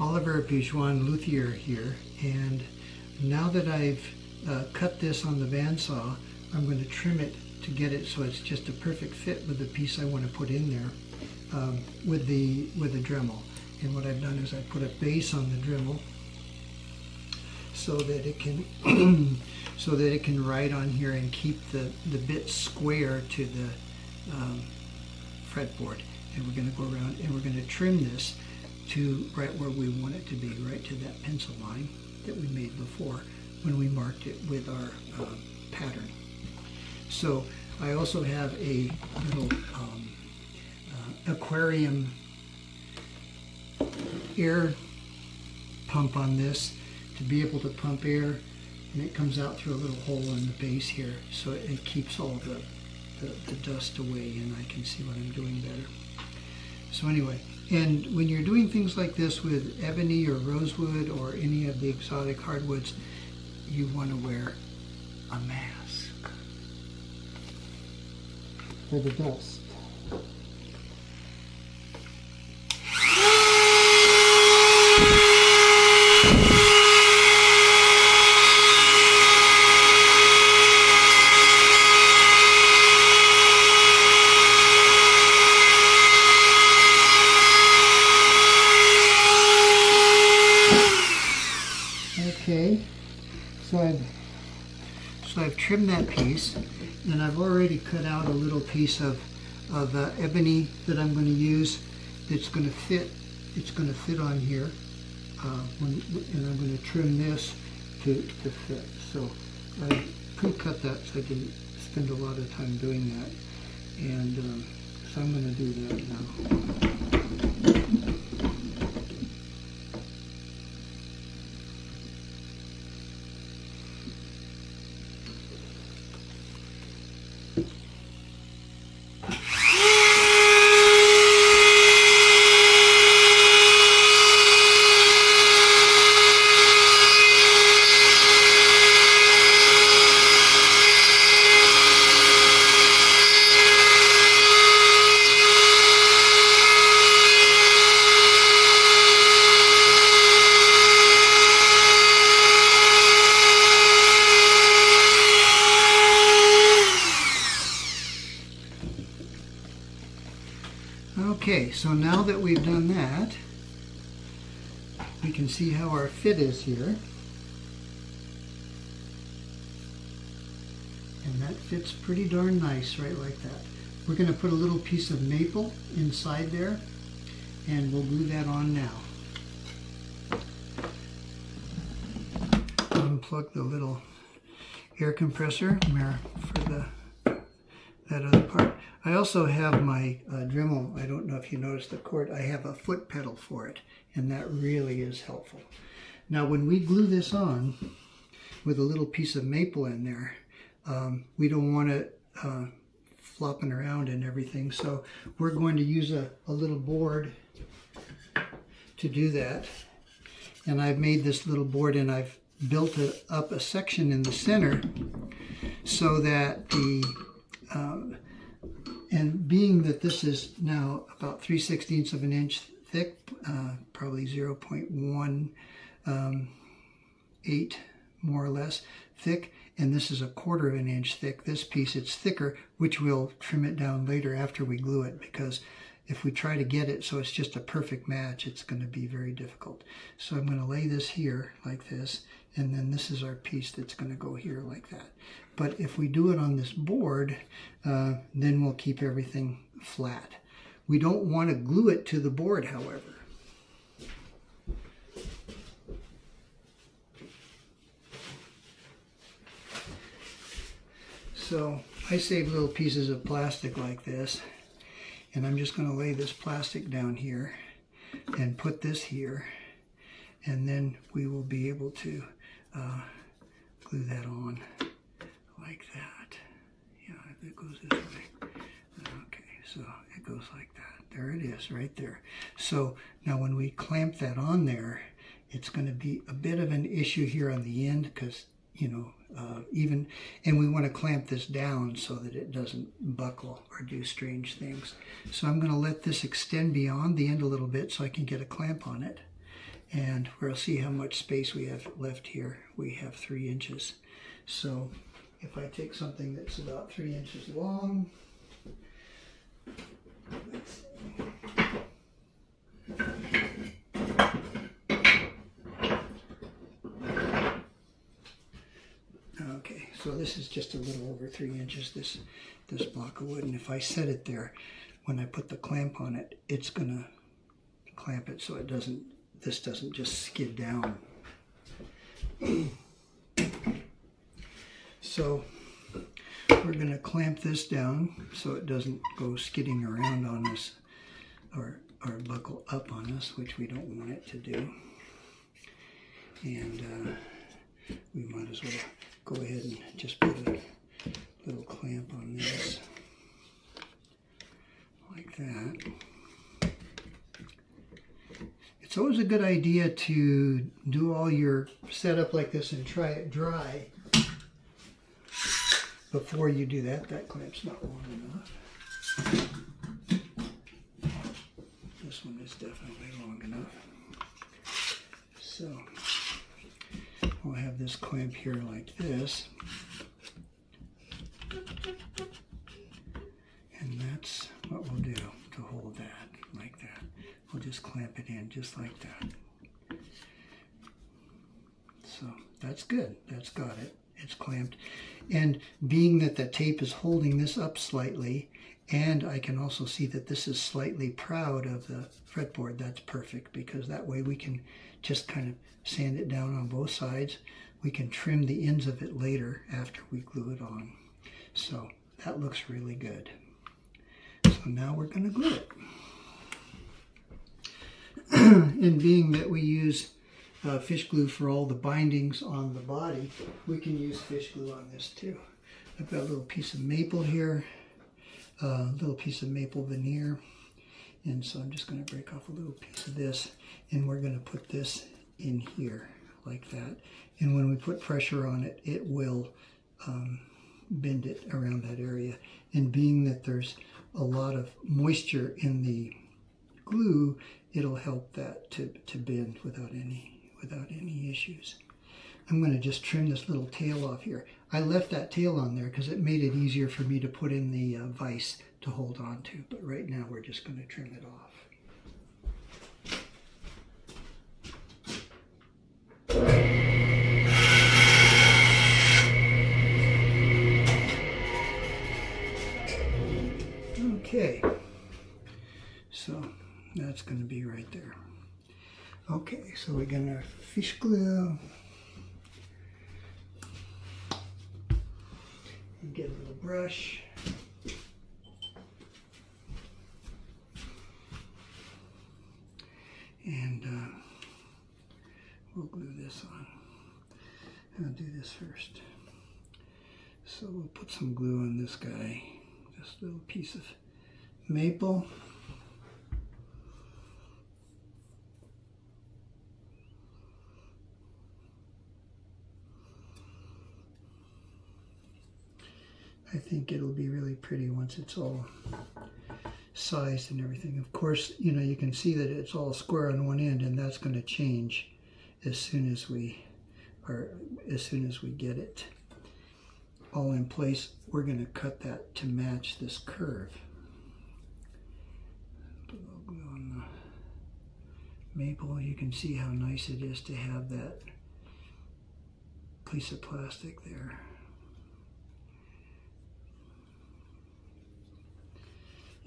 Oliver Bijuan luthier here, and now that I've cut this on the bandsaw, I'm going to trim it to get it so it's just a perfect fit with the piece I want to put in there with the Dremel. And what I've done is I put a base on the Dremel so that it can ride on here and keep the bit square to the fretboard. And we're going to go around and we're going to trim this to right where we want it to be, right to that pencil line that we made before when we marked it with our pattern. So I also have a little aquarium air pump on this to be able to pump air, and it comes out through a little hole in the base here, so it keeps all the dust away and I can see what I'm doing better. So anyway, and when you're doing things like this with ebony or rosewood or any of the exotic hardwoods, you want to wear a mask for the dust. Okay, so I've trimmed that piece, and I've already cut out a little piece of ebony that I'm going to use. That's going to fit. It's going to fit on here, and I'm going to trim this to fit. So I pre-cut that so I didn't spend a lot of time doing that, and so I'm going to do that now. Okay, so now that we've done that, we can see how our fit is here. And that fits pretty darn nice right like that. We're going to put a little piece of maple inside there, and we'll glue that on now. Unplug the little air compressor for that other part. I also have my Dremel. I don't know if you noticed the cord. I have a foot pedal for it, and that really is helpful. Now when we glue this on with a little piece of maple in there, we don't want it flopping around and everything, so we're going to use a little board to do that. And I've made this little board, and I've built up a section in the center so that and being that this is now about 3/16 of an inch thick, probably 0.18 more or less thick, and this is 1/4 of an inch thick, this piece, it's thicker, which we'll trim it down later after we glue it, because if we try to get it so it's just a perfect match, it's going to be very difficult. So I'm going to lay this here like this, and then this is our piece that's going to go here like that. But if we do it on this board, then we'll keep everything flat. We don't want to glue it to the board, however. So I save little pieces of plastic like this, and I'm just going to lay this plastic down here and put this here, and then we will be able to glue that on like that. Yeah, it goes this way. Okay, so it goes like that. There it is, right there. So now when we clamp that on there, it's going to be a bit of an issue here on the end, because, you know, and we want to clamp this down so that it doesn't buckle or do strange things. So I'm going to let this extend beyond the end a little bit so I can get a clamp on it. and we'll see how much space we have left here. We have 3 inches. So if I take something that's about 3 inches long, let's see. Okay, so this is just a little over 3 inches, this block of wood, and if I set it there, when I put the clamp on it, it's gonna clamp it so it doesn't, this doesn't just skid down. So we're gonna clamp this down so it doesn't go skidding around on us or buckle up on us, which we don't want it to do. And we might as well go ahead and just put a little clamp on this, like that. It's always a good idea to do all your setup like this and try it dry before you do that. That clamp's not long enough. This one is definitely long enough. So we'll have this clamp here like this. And that's what we'll do to hold that, like that. We'll just clamp it in just like that. So that's good. That's got it. It's clamped. And being that the tape is holding this up slightly, and I can also see that this is slightly proud of the fretboard, that's perfect, because that way we can just kind of sand it down on both sides. We can trim the ends of it later after we glue it on. So that looks really good. So now we're going to glue it. And being that we use fish glue for all the bindings on the body, we can use fish glue on this too. I've got a little piece of maple here, a little piece of maple veneer, and so I'm just going to break off a little piece of this, and we're going to put this in here like that. And when we put pressure on it, it will bend it around that area. And being that there's a lot of moisture in the glue, it'll help that to bend without any issues. I'm going to just trim this little tail off here. I left that tail on there because it made it easier for me to put in the vise to hold on to, but right now we're just going to trim it off. Okay, so that's going to be right there. Okay, so we're going to fish glue and get a little brush. And we'll glue this on. I'll do this first. So we'll put some glue on this guy, this little piece of maple. I think it'll be really pretty once it's all sized and everything. Of course, you know, you can see that it's all square on one end, and that's going to change as soon as we get it all in place. We're going to cut that to match this curve. Put a little glue on the maple. You can see how nice it is to have that piece of plastic there.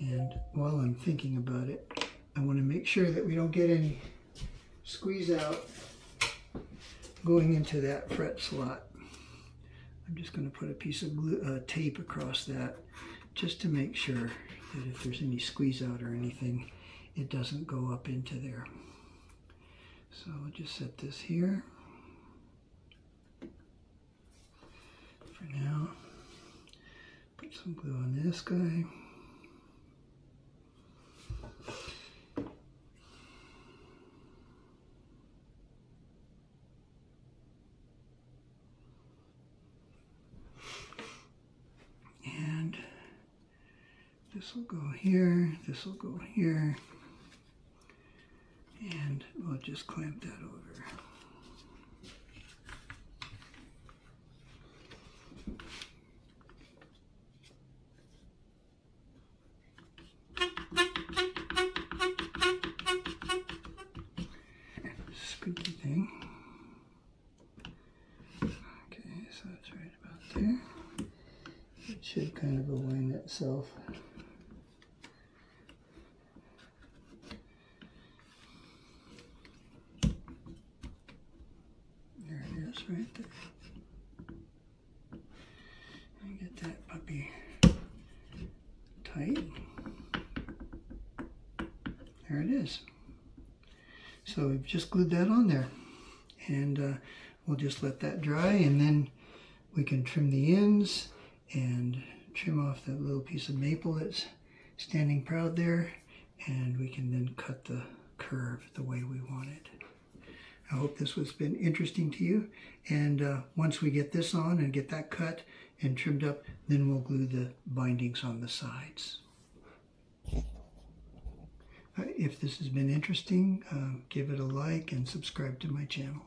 And while I'm thinking about it, I want to make sure that we don't get any squeeze out going into that fret slot. I'm just going to put a piece of glue, tape across that, just to make sure that if there's any squeeze out or anything, it doesn't go up into there. So I'll just set this here for now. Put some glue on this guy. This will go here, this will go here, and we'll just clamp that over. Squeaky thing. Okay, so it's right about there. It should kind of align itself. There it is, right there. And get that puppy tight. There it is. So we've just glued that on there, and we'll just let that dry, and then we can trim the ends and trim off that little piece of maple that's standing proud there, and we can then cut the curve the way we want it. I hope this has been interesting to you, and once we get this on and get that cut and trimmed up, then we'll glue the bindings on the sides. If this has been interesting, give it a like and subscribe to my channel.